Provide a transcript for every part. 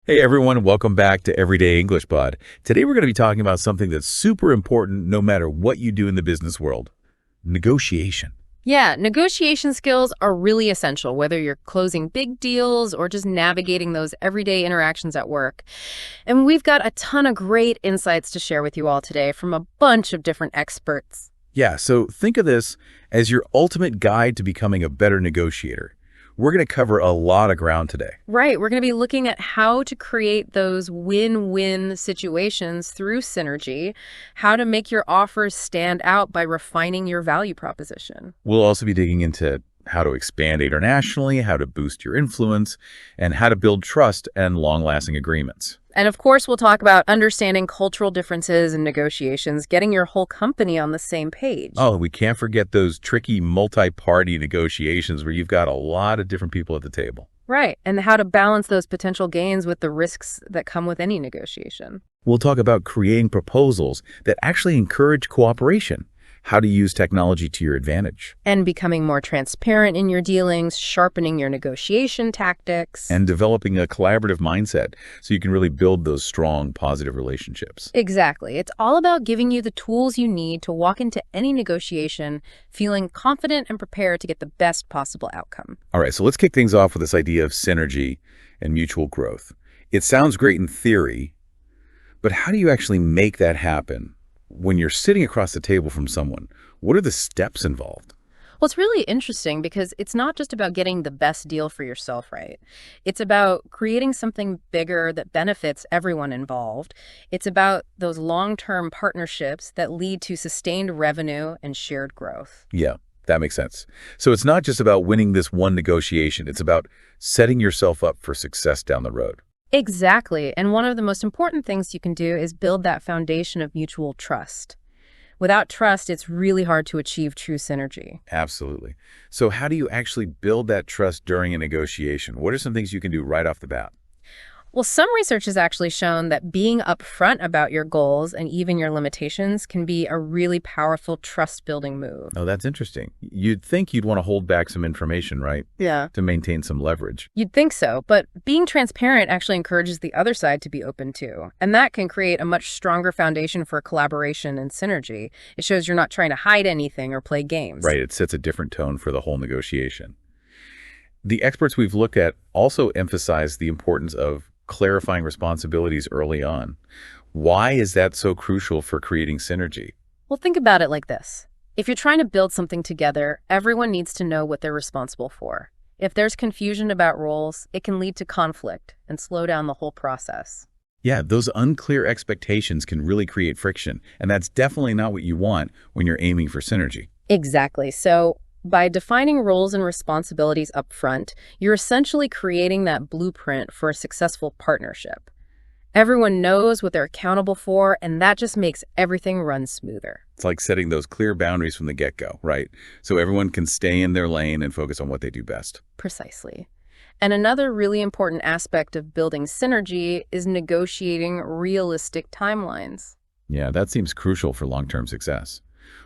Hey everyone, welcome back to Everyday English Pod. Today we're going to be talking about something that's super important no matter what you do in the business world. Negotiation. Yeah, negotiation skills are really essential, whether you're closing big deals or just navigating those everyday interactions at work. And we've got a ton of great insights to share with you all today from a bunch of different experts. Yeah, so think of this as your ultimate guide to becoming a better negotiator. We're going to cover a lot of ground today. Right, we're going to be looking at how to create those win-win situations through synergy, how to make your offers stand out by refining your value proposition. We'll also be digging into how to expand internationally, how to boost your influence, and how to build trust and long-lasting agreements. And of course, we'll talk about understanding cultural differences in negotiations, getting your whole company on the same page. Oh, we can't forget those tricky multi-party negotiations where you've got a lot of different people at the table. Right, and how to balance those potential gains with the risks that come with any negotiation. We'll talk about creating proposals that actually encourage cooperation, how to use technology to your advantage, And becoming more transparent in your dealings, sharpening your negotiation tactics. and developing a collaborative mindset so you can really build those strong, positive relationships. Exactly. It's all about giving you the tools you need to walk into any negotiation feeling confident and prepared to get the best possible outcome. All right, so let's kick things off with this idea of synergy and mutual growth. It sounds great in theory, but how do you actually make that happen? When you're sitting across the table from someone, what are the steps involved? Well, it's really interesting because it's not just about getting the best deal for yourself, right? It's about creating something bigger that benefits everyone involved. It's about those long-term partnerships that lead to sustained revenue and shared growth. Yeah, that makes sense. So it's not just about winning this one negotiation. It's about setting yourself up for success down the road. Exactly. And one of the most important things you can do is build that foundation of mutual trust. Without trust, it's really hard to achieve true synergy. Absolutely. So how do you actually build that trust during a negotiation? What are some things you can do right off the bat? Well, some research has actually shown that being upfront about your goals and even your limitations can be a really powerful trust-building move. Oh, that's interesting. You'd think you'd want to hold back some information, right? Yeah. To maintain some leverage. You'd think so, but being transparent actually encourages the other side to be open too. And that can create a much stronger foundation for collaboration and synergy. It shows you're not trying to hide anything or play games. Right. It sets a different tone for the whole negotiation. The experts we've looked at also emphasize the importance of clarifying responsibilities early on. Why is that so crucial for creating synergy? Well, think about it like this. If you're trying to build something together, everyone needs to know what they're responsible for. If there's confusion about roles, it can lead to conflict and slow down the whole process. Yeah, those unclear expectations can really create friction, and that's definitely not what you want when you're aiming for synergy. Exactly. So by defining roles and responsibilities up front, you're essentially creating that blueprint for a successful partnership. Everyone knows what they're accountable for, and that just makes everything run smoother. It's like setting those clear boundaries from the get-go, right? So everyone can stay in their lane and focus on what they do best. Precisely. And another really important aspect of building synergy is negotiating realistic timelines. Yeah, that seems crucial for long-term success.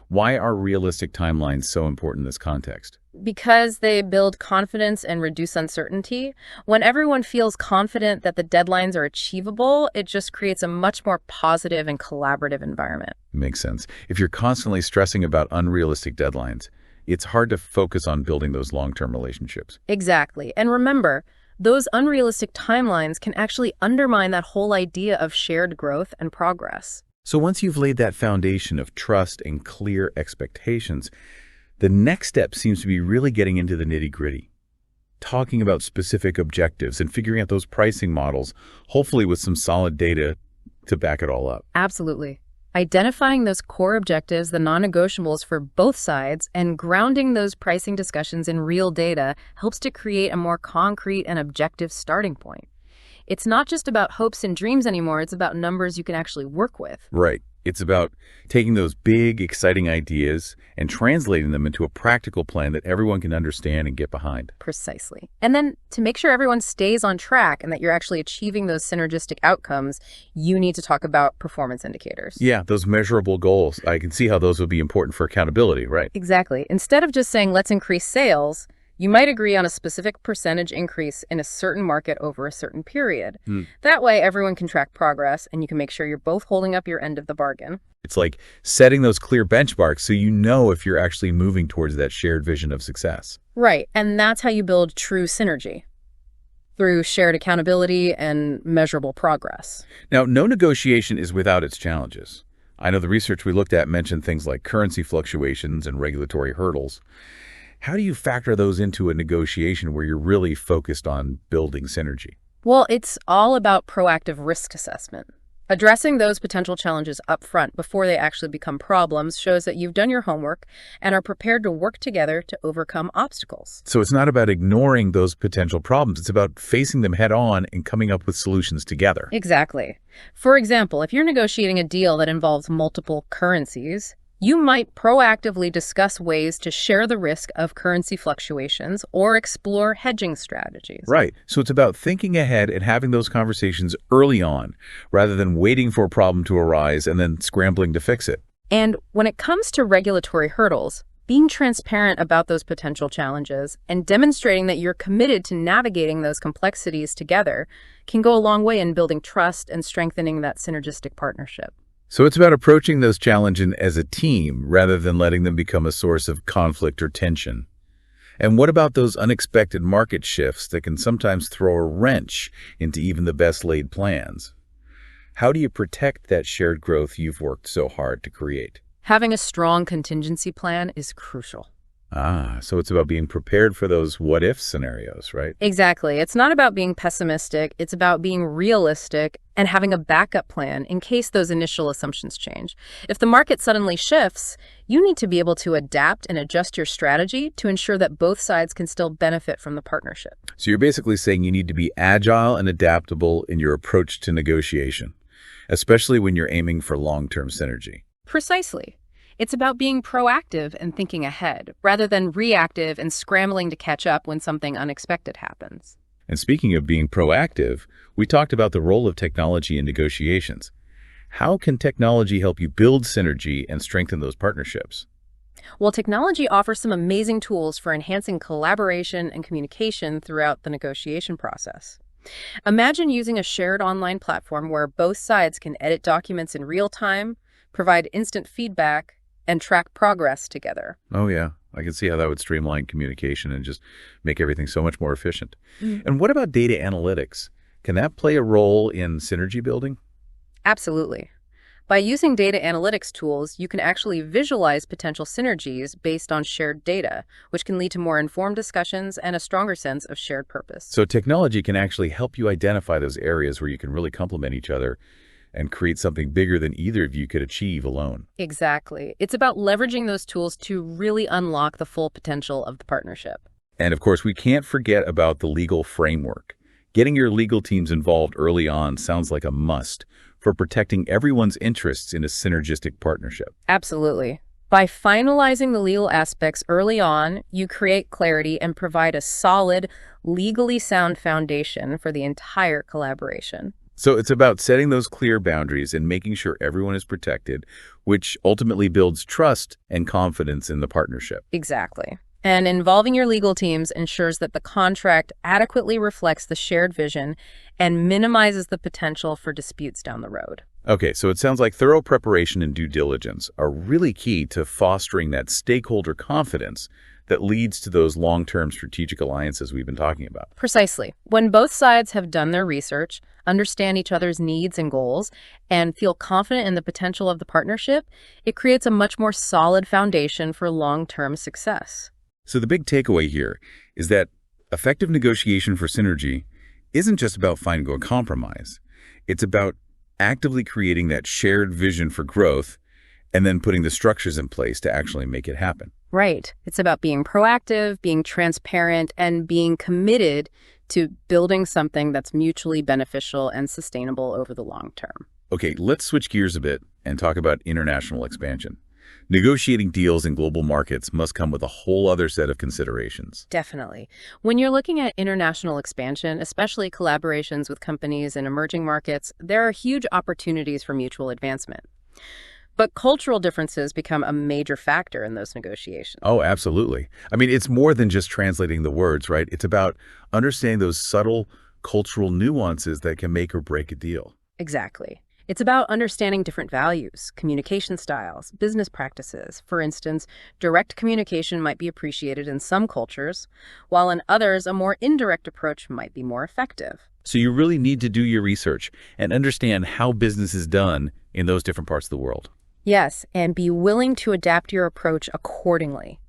Why are realistic timelines so important in this context? Because they build confidence and reduce uncertainty. When everyone feels confident that the deadlines are achievable, it just creates a much more positive and collaborative environment. Makes sense. If you're constantly stressing about unrealistic deadlines, it's hard to focus on building those long-term relationships. Exactly. And remember, those unrealistic timelines can actually undermine that whole idea of shared growth and progress. So once you've laid that foundation of trust and clear expectations, the next step seems to be really getting into the nitty-gritty, talking about specific objectives and figuring out those pricing models, hopefully with some solid data to back it all up. Absolutely. Identifying those core objectives, the non-negotiables for both sides, and grounding those pricing discussions in real data helps to create a more concrete and objective starting point. It's not just about hopes and dreams anymore, it's about numbers you can actually work with. Right. It's about taking those big, exciting ideas and translating them into a practical plan that everyone can understand and get behind. Precisely. And then to make sure everyone stays on track and that you're actually achieving those synergistic outcomes, you need to talk about performance indicators. Yeah, those measurable goals. I can see how those would be important for accountability, right? Exactly. Instead of just saying, let's increase sales, You might agree on a specific percentage increase in a certain market over a certain period. That way, everyone can track progress, and you can make sure you're both holding up your end of the bargain. It's like setting those clear benchmarks so you know if you're actually moving towards that shared vision of success. Right, and that's how you build true synergy, through shared accountability and measurable progress. Now, no negotiation is without its challenges. I know the research we looked at mentioned things like currency fluctuations and regulatory hurdles. How do you factor those into a negotiation where you're really focused on building synergy? Well, it's all about proactive risk assessment. Addressing those potential challenges up front before they actually become problems shows that you've done your homework and are prepared to work together to overcome obstacles. So it's not about ignoring those potential problems. It's about facing them head on and coming up with solutions together. Exactly. For example, if you're negotiating a deal that involves multiple currencies, you might proactively discuss ways to share the risk of currency fluctuations or explore hedging strategies. Right. So it's about thinking ahead and having those conversations early on, rather than waiting for a problem to arise and then scrambling to fix it. And when it comes to regulatory hurdles, being transparent about those potential challenges and demonstrating that you're committed to navigating those complexities together can go a long way in building trust and strengthening that synergistic partnership. So it's about approaching those challenges as a team rather than letting them become a source of conflict or tension. And what about those unexpected market shifts that can sometimes throw a wrench into even the best laid plans? How do you protect that shared growth you've worked so hard to create? Having a strong contingency plan is crucial. So it's about being prepared for those what-if scenarios, right? Exactly. It's not about being pessimistic. It's about being realistic and having a backup plan in case those initial assumptions change. If the market suddenly shifts, you need to be able to adapt and adjust your strategy to ensure that both sides can still benefit from the partnership. So you're basically saying you need to be agile and adaptable in your approach to negotiation, especially when you're aiming for long-term synergy. Precisely. It's about being proactive and thinking ahead, rather than reactive and scrambling to catch up when something unexpected happens. And speaking of being proactive, we talked about the role of technology in negotiations. How can technology help you build synergy and strengthen those partnerships? Well, technology offers some amazing tools for enhancing collaboration and communication throughout the negotiation process. Imagine using a shared online platform where both sides can edit documents in real time, provide instant feedback, and track progress together. Oh, yeah. I can see how that would streamline communication and just make everything so much more efficient. And what about data analytics? Can that play a role in synergy building? Absolutely. By using data analytics tools, you can actually visualize potential synergies based on shared data, which can lead to more informed discussions and a stronger sense of shared purpose. So technology can actually help you identify those areas where you can really complement each other and create something bigger than either of you could achieve alone. Exactly. It's about leveraging those tools to really unlock the full potential of the partnership. And of course, we can't forget about the legal framework. Getting your legal teams involved early on sounds like a must for protecting everyone's interests in a synergistic partnership. Absolutely. By finalizing the legal aspects early on, you create clarity and provide a solid, legally sound foundation for the entire collaboration. So it's about setting those clear boundaries and making sure everyone is protected, which ultimately builds trust and confidence in the partnership. Exactly. And involving your legal teams ensures that the contract adequately reflects the shared vision and minimizes the potential for disputes down the road. Okay, so it sounds like thorough preparation and due diligence are really key to fostering that stakeholder confidence that leads to those long-term strategic alliances we've been talking about. Precisely. When both sides have done their research, understand each other's needs and goals, and feel confident in the potential of the partnership, it creates a much more solid foundation for long-term success. So the big takeaway here is that effective negotiation for synergy isn't just about finding a compromise. It's about actively creating that shared vision for growth and then putting the structures in place to actually make it happen. Right. It's about being proactive, being transparent, and being committed to building something that's mutually beneficial and sustainable over the long term. Okay, let's switch gears a bit and talk about international expansion. Negotiating deals in global markets must come with a whole other set of considerations. Definitely. When you're looking at international expansion, especially collaborations with companies in emerging markets, there are huge opportunities for mutual advancement. But cultural differences become a major factor in those negotiations. Oh, absolutely. I mean, it's more than just translating the words, right? It's about understanding those subtle cultural nuances that can make or break a deal. Exactly. It's about understanding different values, communication styles, business practices. For instance, direct communication might be appreciated in some cultures, while in others, a more indirect approach might be more effective. So you really need to do your research and understand how business is done in those different parts of the world. Yes, and be willing to adapt your approach accordingly.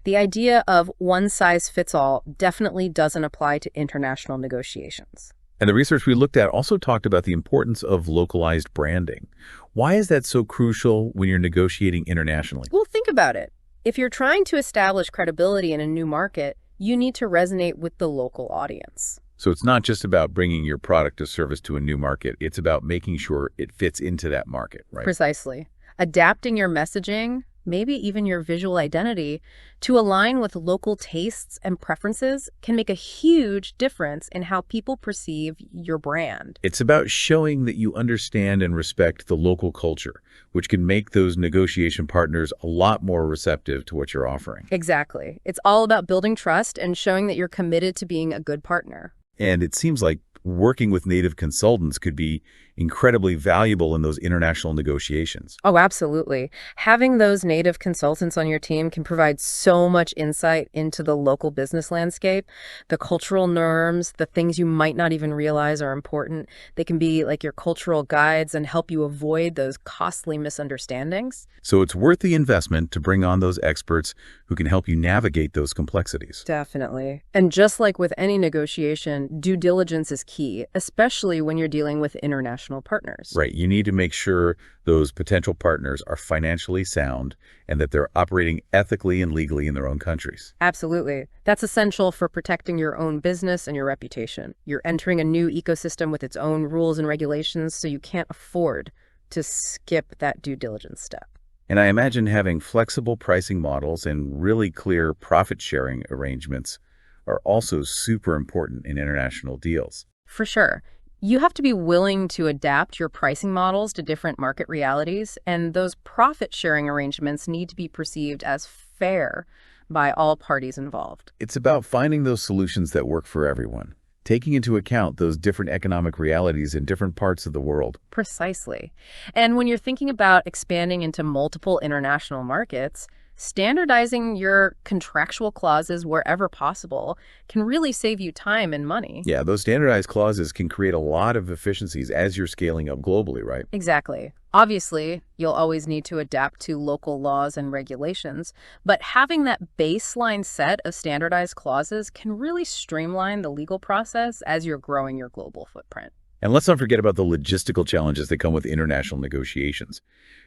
The idea of one size fits all definitely doesn't apply to international negotiations. And the research we looked at also talked about the importance of localized branding. Why is that so crucial when you're negotiating internationally? Well, think about it. If you're trying to establish credibility in a new market, you need to resonate with the local audience. So it's not just about bringing your product or service to a new market. It's about making sure it fits into that market, right? Precisely. Adapting your messaging, maybe even your visual identity, to align with local tastes and preferences can make a huge difference in how people perceive your brand. It's about showing that you understand and respect the local culture, which can make those negotiation partners a lot more receptive to what you're offering. Exactly. It's all about building trust and showing that you're committed to being a good partner. And it seems like working with native consultants could be incredibly valuable in those international negotiations. Oh, absolutely. Having those native consultants on your team can provide so much insight into the local business landscape, the cultural norms, the things you might not even realize are important. They can be like your cultural guides and help you avoid those costly misunderstandings. So it's worth the investment to bring on those experts who can help you navigate those complexities. Definitely. And just like with any negotiation, due diligence is key, especially when you're dealing with international partners. Right. You need to make sure those potential partners are financially sound and that they're operating ethically and legally in their own countries. Absolutely. That's essential for protecting your own business and your reputation. You're entering a new ecosystem with its own rules and regulations, so you can't afford to skip that due diligence step. And I imagine having flexible pricing models and really clear profit-sharing arrangements are also super important in international deals. For sure. You have to be willing to adapt your pricing models to different market realities, and those profit-sharing arrangements need to be perceived as fair by all parties involved. It's about finding those solutions that work for everyone, taking into account those different economic realities in different parts of the world. Precisely. And when you're thinking about expanding into multiple international markets, standardizing your contractual clauses wherever possible can really save you time and money. Yeah, those standardized clauses can create a lot of efficiencies as you're scaling up globally, right? Exactly. Obviously, you'll always need to adapt to local laws and regulations, but having that baseline set of standardized clauses can really streamline the legal process as you're growing your global footprint. And let's not forget about the logistical challenges that come with international negotiations.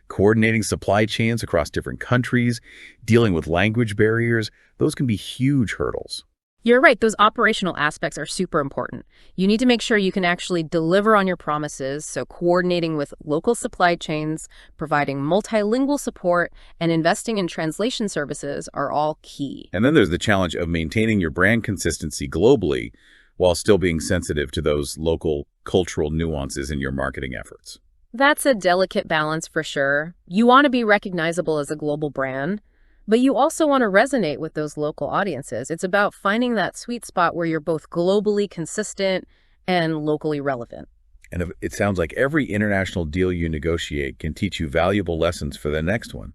Coordinating supply chains across different countries, dealing with language barriers, those can be huge hurdles. You're right, those operational aspects are super important. You need to make sure you can actually deliver on your promises, so coordinating with local supply chains, providing multilingual support, and investing in translation services are all key. And then there's the challenge of maintaining your brand consistency globally while still being sensitive to those local cultural nuances in your marketing efforts. That's a delicate balance for sure. You want to be recognizable as a global brand, but you also want to resonate with those local audiences. It's about finding that sweet spot where you're both globally consistent and locally relevant. And it sounds like every international deal you negotiate can teach you valuable lessons for the next one.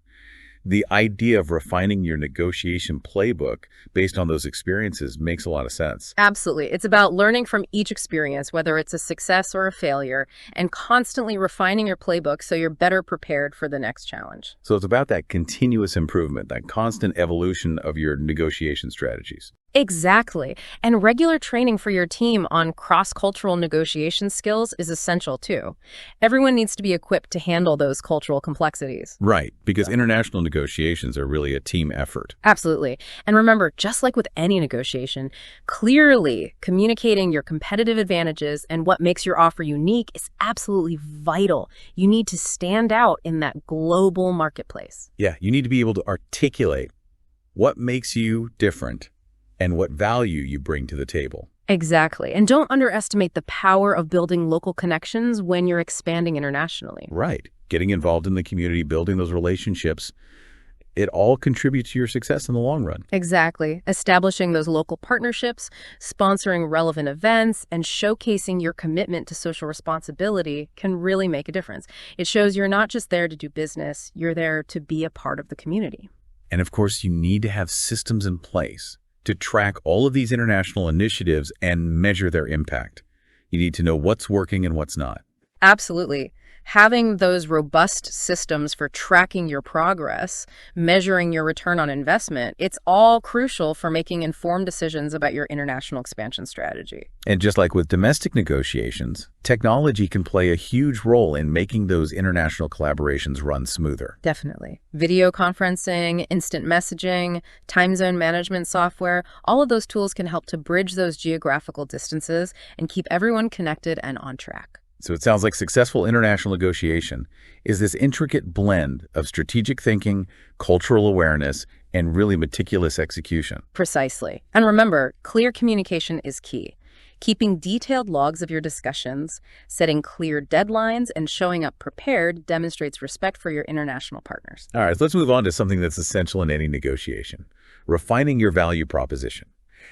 The idea of refining your negotiation playbook based on those experiences makes a lot of sense. Absolutely. It's about learning from each experience, whether it's a success or a failure, and constantly refining your playbook so you're better prepared for the next challenge. So it's about that continuous improvement, that constant evolution of your negotiation strategies. Exactly. And regular training for your team on cross-cultural negotiation skills is essential too. Everyone needs to be equipped to handle those cultural complexities. Right, because international negotiations are really a team effort. Absolutely. And remember, just like with any negotiation, clearly communicating your competitive advantages and what makes your offer unique is absolutely vital. You need to stand out in that global marketplace. Yeah, you need to be able to articulate what makes you different and what value you bring to the table. Exactly. And don't underestimate the power of building local connections when you're expanding internationally. Right. Getting involved in the community, building those relationships, it all contributes to your success in the long run. Exactly. Establishing those local partnerships, sponsoring relevant events, and showcasing your commitment to social responsibility can really make a difference. It shows you're not just there to do business, you're there to be a part of the community. And of course, you need to have systems in place to track all of these international initiatives and measure their impact. You need to know what's working and what's not. Absolutely. Having those robust systems for tracking your progress, measuring your return on investment, it's all crucial for making informed decisions about your international expansion strategy. And just like with domestic negotiations, technology can play a huge role in making those international collaborations run smoother. Definitely. Video conferencing, instant messaging, time zone management software, all of those tools can help to bridge those geographical distances and keep everyone connected and on track. So it sounds like successful international negotiation is this intricate blend of strategic thinking, cultural awareness, and really meticulous execution. Precisely. And remember, clear communication is key. Keeping detailed logs of your discussions, setting clear deadlines, and showing up prepared demonstrates respect for your international partners. All right, let's move on to something that's essential in any negotiation: refining your value proposition.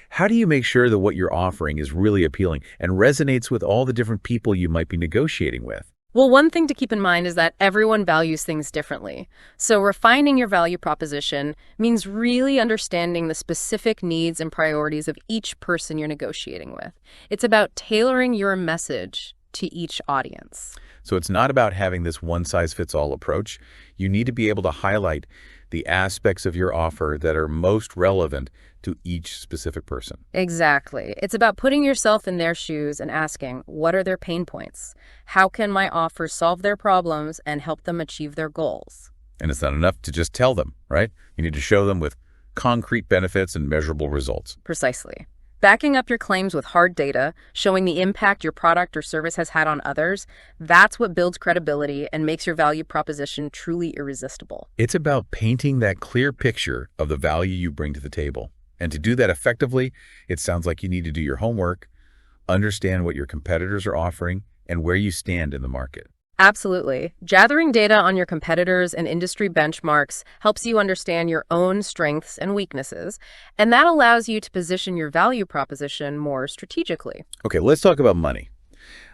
How do you make sure that what you're offering is really appealing and resonates with all the different people you might be negotiating with? Well, one thing to keep in mind is that everyone values things differently. So refining your value proposition means really understanding the specific needs and priorities of each person you're negotiating with. It's about tailoring your message to each audience. So it's not about having this one-size-fits-all approach. You need to be able to highlight the aspects of your offer that are most relevant to each specific person. Exactly. It's about putting yourself in their shoes and asking, what are their pain points? How can my offer solve their problems and help them achieve their goals? And it's not enough to just tell them, right? You need to show them with concrete benefits and measurable results. Precisely. Backing up your claims with hard data, showing the impact your product or service has had on others, that's what builds credibility and makes your value proposition truly irresistible. It's about painting that clear picture of the value you bring to the table. And to do that effectively, it sounds like you need to do your homework, understand what your competitors are offering, and where you stand in the market. Absolutely. Gathering data on your competitors and industry benchmarks helps you understand your own strengths and weaknesses, and that allows you to position your value proposition more strategically. Okay, let's talk about money.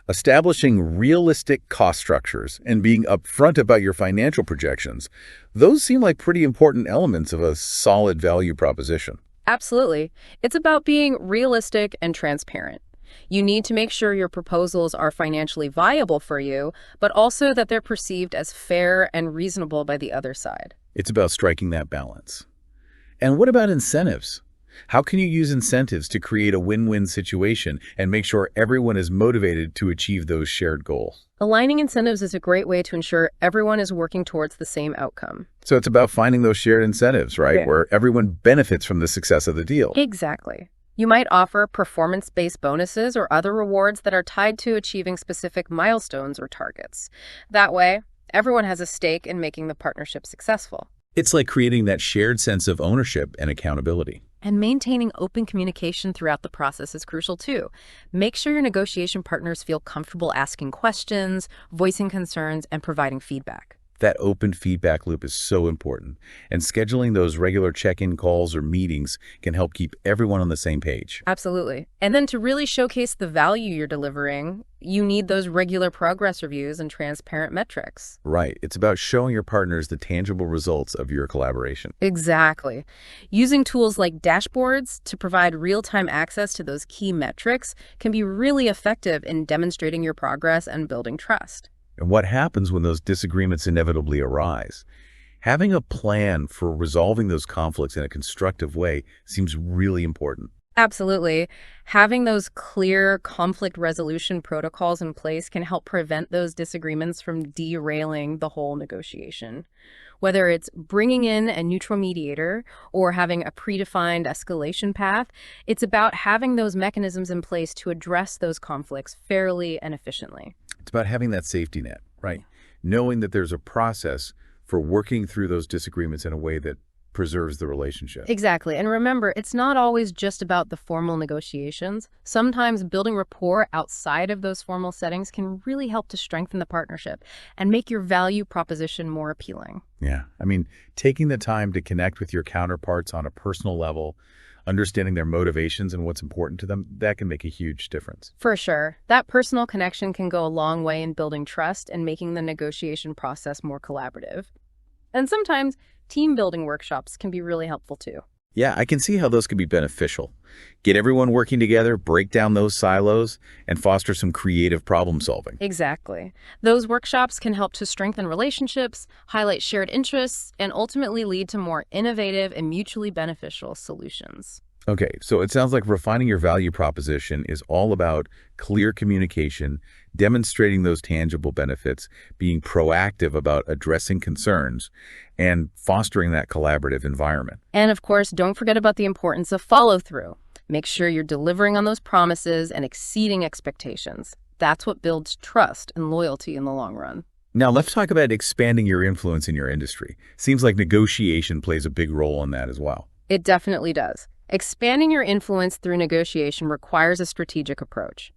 Establishing realistic cost structures and being upfront about your financial projections, those seem like pretty important elements of a solid value proposition. Absolutely. It's about being realistic and transparent. You need to make sure your proposals are financially viable for you, but also that they're perceived as fair and reasonable by the other side. It's about striking that balance. And what about incentives? How can you use incentives to create a win-win situation and make sure everyone is motivated to achieve those shared goals? Aligning incentives is a great way to ensure everyone is working towards the same outcome. So it's about finding those shared incentives, right? Yeah. Where everyone benefits from the success of the deal. Exactly. You might offer performance-based bonuses or other rewards that are tied to achieving specific milestones or targets. That way, everyone has a stake in making the partnership successful. It's like creating that shared sense of ownership and accountability. And maintaining open communication throughout the process is crucial too. Make sure your negotiation partners feel comfortable asking questions, voicing concerns, and providing feedback. That open feedback loop is so important, and scheduling those regular check-in calls or meetings can help keep everyone on the same page. Absolutely. And then to really showcase the value you're delivering, you need those regular progress reviews and transparent metrics. Right. It's about showing your partners the tangible results of your collaboration. Exactly. Using tools like dashboards to provide real-time access to those key metrics can be really effective in demonstrating your progress and building trust. And what happens when those disagreements inevitably arise? Having a plan for resolving those conflicts in a constructive way seems really important. Absolutely. Having those clear conflict resolution protocols in place can help prevent those disagreements from derailing the whole negotiation. Whether it's bringing in a neutral mediator or having a predefined escalation path, it's about having those mechanisms in place to address those conflicts fairly and efficiently. It's about having that safety net, right? Knowing that there's a process for working through those disagreements in a way that preserves the relationship. Exactly. And remember, it's not always just about the formal negotiations. Sometimes building rapport outside of those formal settings can really help to strengthen the partnership and make your value proposition more appealing. Yeah. I mean, taking the time to connect with your counterparts on a personal level, understanding their motivations and what's important to them, that can make a huge difference. For sure. That personal connection can go a long way in building trust and making the negotiation process more collaborative. And sometimes team building workshops can be really helpful too. Yeah, I can see how those could be beneficial. Get everyone working together, break down those silos, and foster some creative problem solving. Exactly. Those workshops can help to strengthen relationships, highlight shared interests, and ultimately lead to more innovative and mutually beneficial solutions. Okay, so it sounds like refining your value proposition is all about clear communication, demonstrating those tangible benefits, being proactive about addressing concerns, and fostering that collaborative environment. And of course, don't forget about the importance of follow-through. Make sure you're delivering on those promises and exceeding expectations. That's what builds trust and loyalty in the long run. Now, let's talk about expanding your influence in your industry. Seems like negotiation plays a big role in that as well. It definitely does. Expanding your influence through negotiation requires a strategic approach.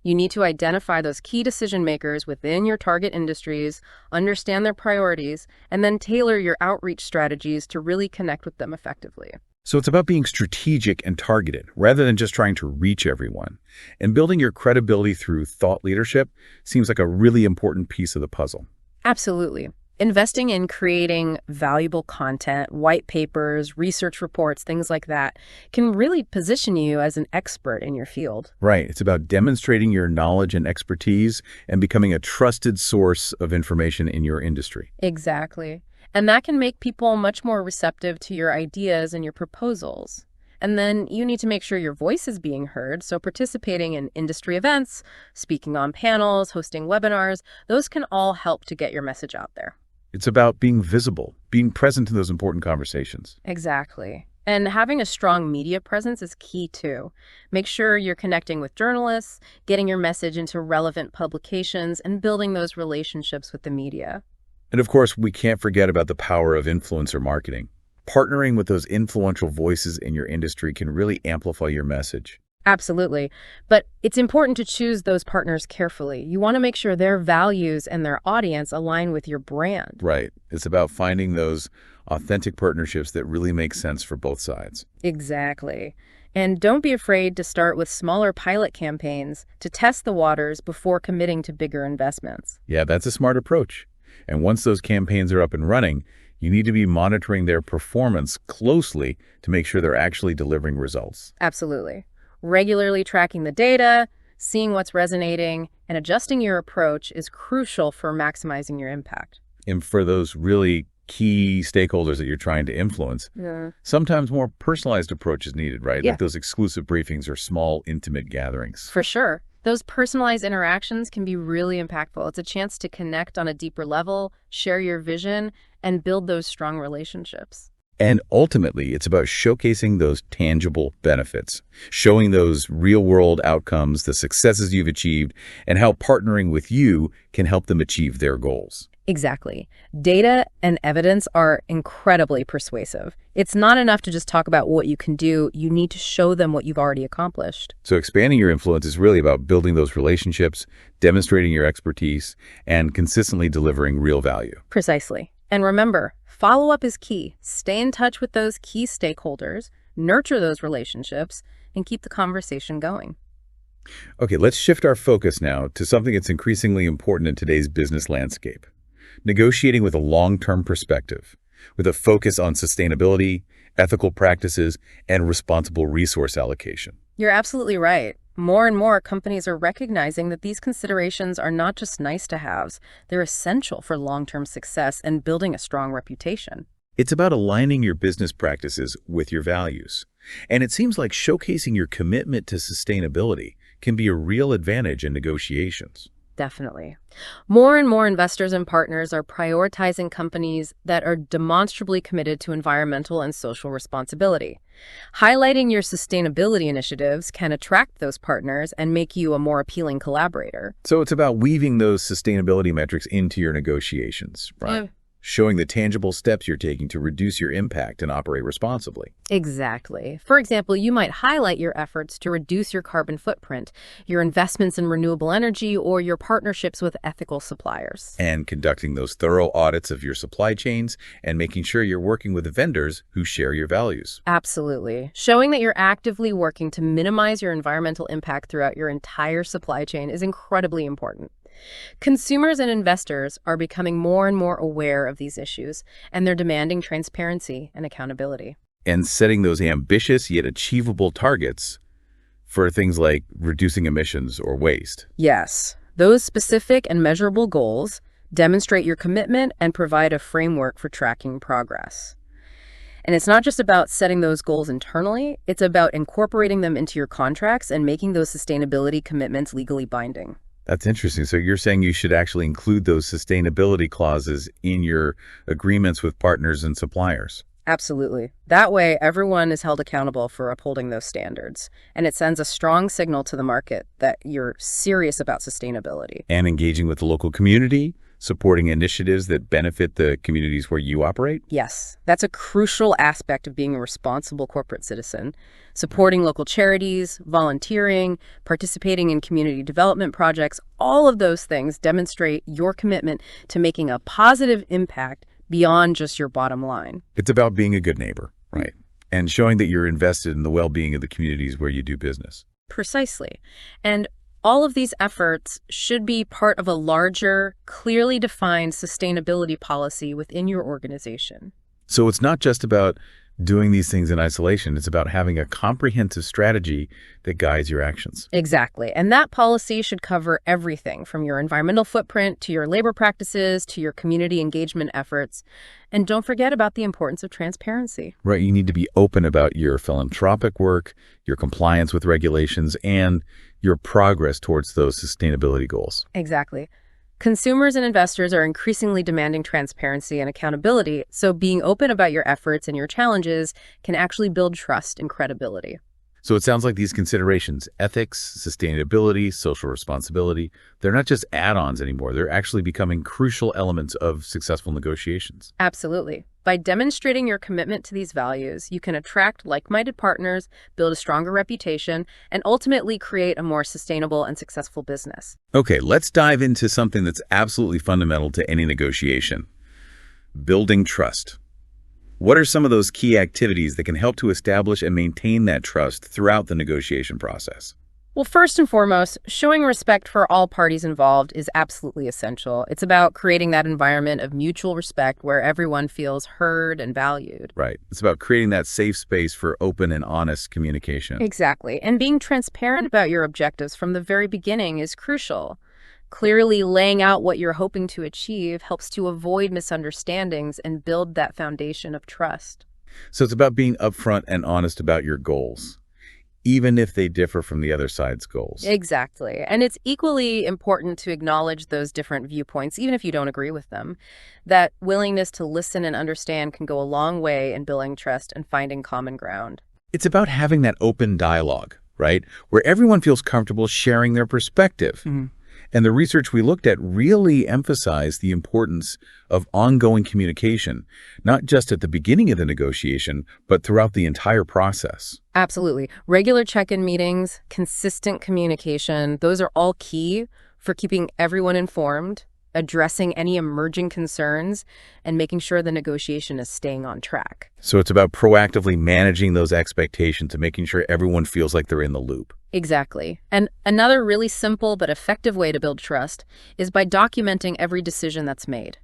You need to identify those key decision makers within your target industries, understand their priorities, and then tailor your outreach strategies to really connect with them effectively. So it's about being strategic and targeted rather than just trying to reach everyone. And building your credibility through thought leadership seems like a really important piece of the puzzle. Absolutely. Investing in creating valuable content, white papers, research reports, things like that, can really position you as an expert in your field. Right. It's about demonstrating your knowledge and expertise and becoming a trusted source of information in your industry. Exactly. And that can make people much more receptive to your ideas and your proposals. And then you need to make sure your voice is being heard, so participating in industry events, speaking on panels, hosting webinars, those can all help to get your message out there. It's about being visible, being present in those important conversations. Exactly. And having a strong media presence is key too. Make sure you're connecting with journalists, getting your message into relevant publications, and building those relationships with the media. And of course, we can't forget about the power of influencer marketing. Partnering with those influential voices in your industry can really amplify your message. Absolutely. But it's important to choose those partners carefully. You want to make sure their values and their audience align with your brand. Right. It's about finding those authentic partnerships that really make sense for both sides. Exactly. And don't be afraid to start with smaller pilot campaigns to test the waters before committing to bigger investments. Yeah, that's a smart approach. And once those campaigns are up and running, you need to be monitoring their performance closely to make sure they're actually delivering results. Absolutely. Regularly tracking the data, seeing what's resonating, and adjusting your approach is crucial for maximizing your impact. And for those really key stakeholders that you're trying to influence, sometimes more personalized approach is needed, right? Yeah. Like those exclusive briefings or small, intimate gatherings. For sure. Those personalized interactions can be really impactful. It's a chance to connect on a deeper level, share your vision, and build those strong relationships. And ultimately, it's about showcasing those tangible benefits, showing those real-world outcomes, the successes you've achieved, and how partnering with you can help them achieve their goals. Exactly. Data and evidence are incredibly persuasive. It's not enough to just talk about what you can do. You need to show them what you've already accomplished. So expanding your influence is really about building those relationships, demonstrating your expertise, and consistently delivering real value. Precisely. And remember, follow-up is key. Stay in touch with those key stakeholders, nurture those relationships, and keep the conversation going. Okay, let's shift our focus now to something that's increasingly important in today's business landscape. Negotiating with a long-term perspective, with a focus on sustainability, ethical practices, and responsible resource allocation. You're absolutely right. More and more companies are recognizing that these considerations are not just nice-to-haves, they're essential for long-term success and building a strong reputation. It's about aligning your business practices with your values. And it seems like showcasing your commitment to sustainability can be a real advantage in negotiations. Definitely. More and more investors and partners are prioritizing companies that are demonstrably committed to environmental and social responsibility. Highlighting your sustainability initiatives can attract those partners and make you a more appealing collaborator. So it's about weaving those sustainability metrics into your negotiations, right? showing the tangible steps you're taking to reduce your impact and operate responsibly. Exactly. For example, you might highlight your efforts to reduce your carbon footprint, your investments in renewable energy, or your partnerships with ethical suppliers. And conducting those thorough audits of your supply chains and making sure you're working with vendors who share your values. Absolutely. Showing that you're actively working to minimize your environmental impact throughout your entire supply chain is incredibly important. Consumers and investors are becoming more and more aware of these issues, and they're demanding transparency and accountability. And setting those ambitious yet achievable targets for things like reducing emissions or waste. Yes, those specific and measurable goals demonstrate your commitment and provide a framework for tracking progress. And it's not just about setting those goals internally, it's about incorporating them into your contracts and making those sustainability commitments legally binding. That's interesting. So you're saying you should actually include those sustainability clauses in your agreements with partners and suppliers. Absolutely. That way, everyone is held accountable for upholding those standards, and it sends a strong signal to the market that you're serious about sustainability. And engaging with the local community, supporting initiatives that benefit the communities where you operate? Yes, that's a crucial aspect of being a responsible corporate citizen. Supporting local charities, volunteering, participating in community development projects, all of those things demonstrate your commitment to making a positive impact beyond just your bottom line. It's about being a good neighbor, right? And showing that you're invested in the well-being of the communities where you do business. Precisely. And all of these efforts should be part of a larger, clearly defined sustainability policy within your organization. So it's not just about doing these things in isolation. It's about having a comprehensive strategy that guides your actions. Exactly. And that policy should cover everything from your environmental footprint to your labor practices to your community engagement efforts. And don't forget about the importance of transparency. Right. You need to be open about your philanthropic work, your compliance with regulations, and your progress towards those sustainability goals. Exactly. Consumers and investors are increasingly demanding transparency and accountability, so being open about your efforts and your challenges can actually build trust and credibility. So it sounds like these considerations, ethics, sustainability, social responsibility, they're not just add-ons anymore. They're actually becoming crucial elements of successful negotiations. Absolutely. By demonstrating your commitment to these values, you can attract like-minded partners, build a stronger reputation, and ultimately create a more sustainable and successful business. Okay, let's dive into something that's absolutely fundamental to any negotiation: building trust. What are some of those key activities that can help to establish and maintain that trust throughout the negotiation process? Well, first and foremost, showing respect for all parties involved is absolutely essential. It's about creating that environment of mutual respect where everyone feels heard and valued. Right. It's about creating that safe space for open and honest communication. Exactly. And being transparent about your objectives from the very beginning is crucial. Clearly laying out what you're hoping to achieve helps to avoid misunderstandings and build that foundation of trust. So it's about being upfront and honest about your goals, even if they differ from the other side's goals. Exactly. And it's equally important to acknowledge those different viewpoints, even if you don't agree with them. That willingness to listen and understand can go a long way in building trust and finding common ground. It's about having that open dialogue, right? Where everyone feels comfortable sharing their perspective. And the research we looked at really emphasized the importance of ongoing communication, not just at the beginning of the negotiation, but throughout the entire process. Absolutely. Regular check-in meetings, consistent communication, those are all key for keeping everyone informed, addressing any emerging concerns, and making sure the negotiation is staying on track. So it's about proactively managing those expectations and making sure everyone feels like they're in the loop. Exactly. And another really simple but effective way to build trust is by documenting every decision that's made.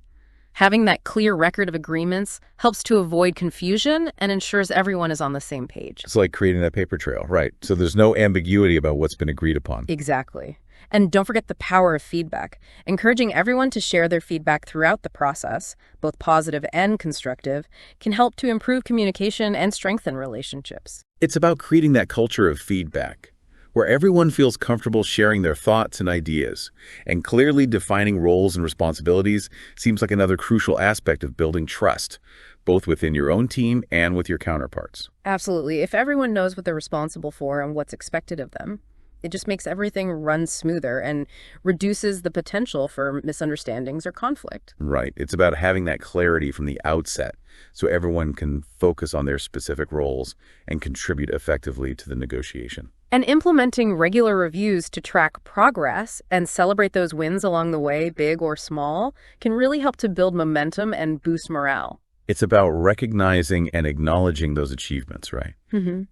Having that clear record of agreements helps to avoid confusion and ensures everyone is on the same page. It's like creating that paper trail, right? So there's no ambiguity about what's been agreed upon. Exactly. And don't forget the power of feedback. Encouraging everyone to share their feedback throughout the process, both positive and constructive, can help to improve communication and strengthen relationships. It's about creating that culture of feedback, where everyone feels comfortable sharing their thoughts and ideas, and clearly defining roles and responsibilities seems like another crucial aspect of building trust, both within your own team and with your counterparts. Absolutely. If everyone knows what they're responsible for and what's expected of them, It just makes everything run smoother and reduces the potential for misunderstandings or conflict. Right. It's about having that clarity from the outset so everyone can focus on their specific roles and contribute effectively to the negotiation. And implementing regular reviews to track progress and celebrate those wins along the way, big or small, can really help to build momentum and boost morale. It's about recognizing and acknowledging those achievements, right?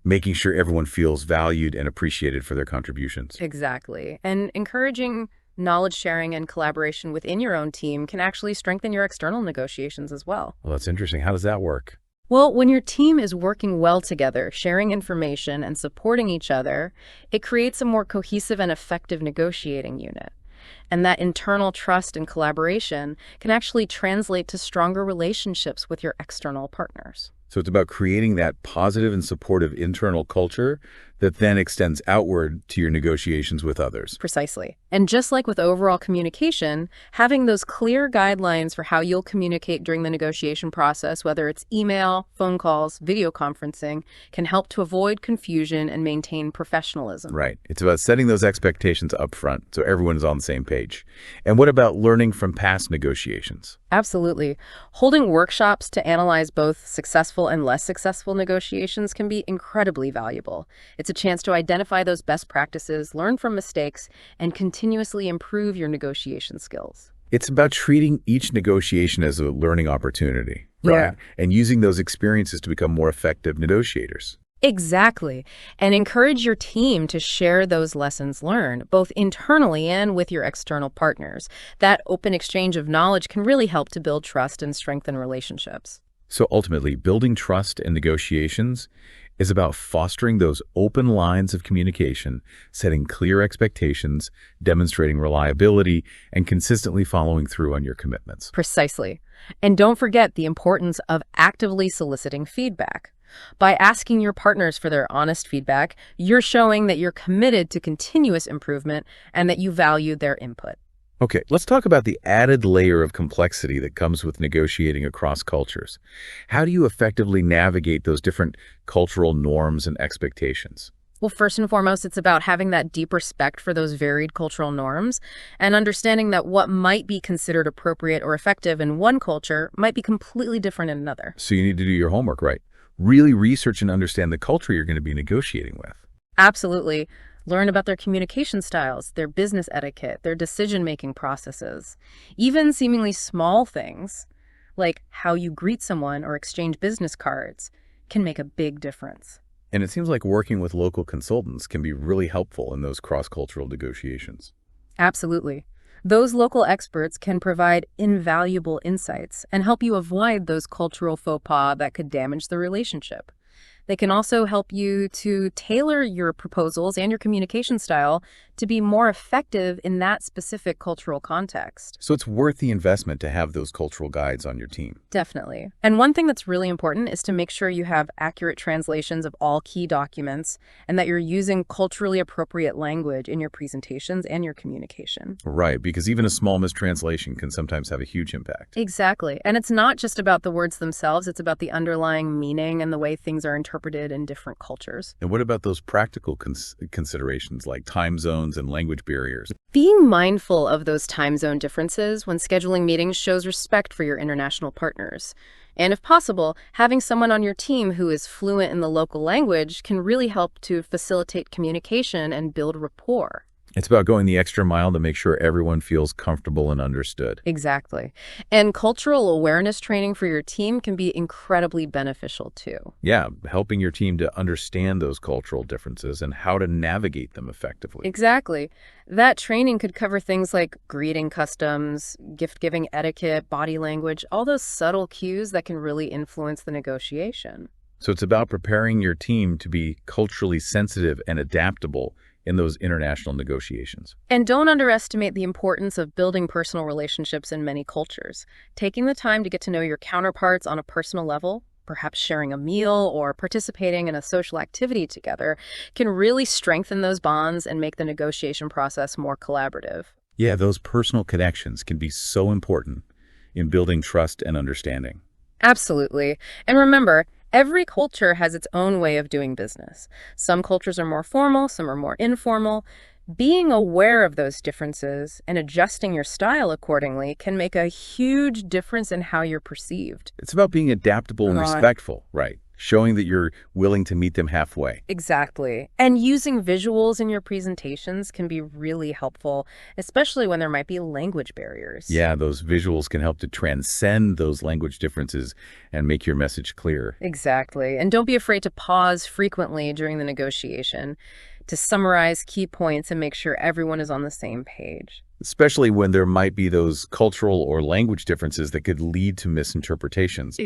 Making sure everyone feels valued and appreciated for their contributions. Exactly. And encouraging knowledge sharing and collaboration within your own team can actually strengthen your external negotiations as well. Well, that's interesting. How does that work? Well, when your team is working well together, sharing information and supporting each other, it creates a more cohesive and effective negotiating unit. And that internal trust and collaboration can actually translate to stronger relationships with your external partners. So it's about creating that positive and supportive internal culture that then extends outward to your negotiations with others. Precisely. And just like with overall communication, having those clear guidelines for how you'll communicate during the negotiation process, whether it's email, phone calls, video conferencing, can help to avoid confusion and maintain professionalism. Right. It's about setting those expectations up front so everyone is on the same page. And what about learning from past negotiations? Absolutely. Holding workshops to analyze both successful and less successful negotiations can be incredibly valuable. It's a chance to identify those best practices, learn from mistakes, and continuously improve your negotiation skills. It's about treating each negotiation as a learning opportunity, right? Yeah. And using those experiences to become more effective negotiators. Exactly. And encourage your team to share those lessons learned, both internally and with your external partners. That open exchange of knowledge can really help to build trust and strengthen relationships. So ultimately, building trust in negotiations is about fostering those open lines of communication, setting clear expectations, demonstrating reliability, and consistently following through on your commitments. Precisely. And don't forget the importance of actively soliciting feedback. By asking your partners for their honest feedback, you're showing that you're committed to continuous improvement and that you value their input. Okay, let's talk about the added layer of complexity that comes with negotiating across cultures. How do you effectively navigate those different cultural norms and expectations? Well, first and foremost, it's about having that deep respect for those varied cultural norms and understanding that what might be considered appropriate or effective in one culture might be completely different in another. So you need to do your homework right. Really research and understand the culture you're going to be negotiating with. Absolutely. Learn about their communication styles, their business etiquette, their decision-making processes. Even seemingly small things, like how you greet someone or exchange business cards, can make a big difference. And it seems like working with local consultants can be really helpful in those cross-cultural negotiations. Absolutely. Those local experts can provide invaluable insights and help you avoid those cultural faux pas that could damage the relationship. They can also help you to tailor your proposals and your communication style to be more effective in that specific cultural context. So it's worth the investment to have those cultural guides on your team. Definitely. And one thing that's really important is to make sure you have accurate translations of all key documents and that you're using culturally appropriate language in your presentations and your communication. Right, because even a small mistranslation can sometimes have a huge impact. Exactly. And it's not just about the words themselves, it's about the underlying meaning and the way things are interpreted in different cultures. And what about those practical considerations like time zones and language barriers? Being mindful of those time zone differences when scheduling meetings shows respect for your international partners. And if possible, having someone on your team who is fluent in the local language can really help to facilitate communication and build rapport. It's about going the extra mile to make sure everyone feels comfortable and understood. Exactly. And cultural awareness training for your team can be incredibly beneficial too. Yeah, helping your team to understand those cultural differences and how to navigate them effectively. Exactly. That training could cover things like greeting customs, gift-giving etiquette, body language, all those subtle cues that can really influence the negotiation. So it's about preparing your team to be culturally sensitive and adaptable in those international negotiations. And don't underestimate the importance of building personal relationships in many cultures. Taking the time to get to know your counterparts on a personal level, perhaps sharing a meal or participating in a social activity together, can really strengthen those bonds and make the negotiation process more collaborative. Yeah, those personal connections can be so important in building trust and understanding. Absolutely. And remember, Every culture has its own way of doing business. Some cultures are more formal, some are more informal. Being aware of those differences and adjusting your style accordingly can make a huge difference in how you're perceived. It's about being adaptable and Right. respectful, right? Showing that you're willing to meet them halfway. Exactly. And using visuals in your presentations can be really helpful, especially when there might be language barriers. Yeah, those visuals can help to transcend those language differences and make your message clear. Exactly. And don't be afraid to pause frequently during the negotiation to summarize key points and make sure everyone is on the same page. Especially when there might be those cultural or language differences that could lead to misinterpretations.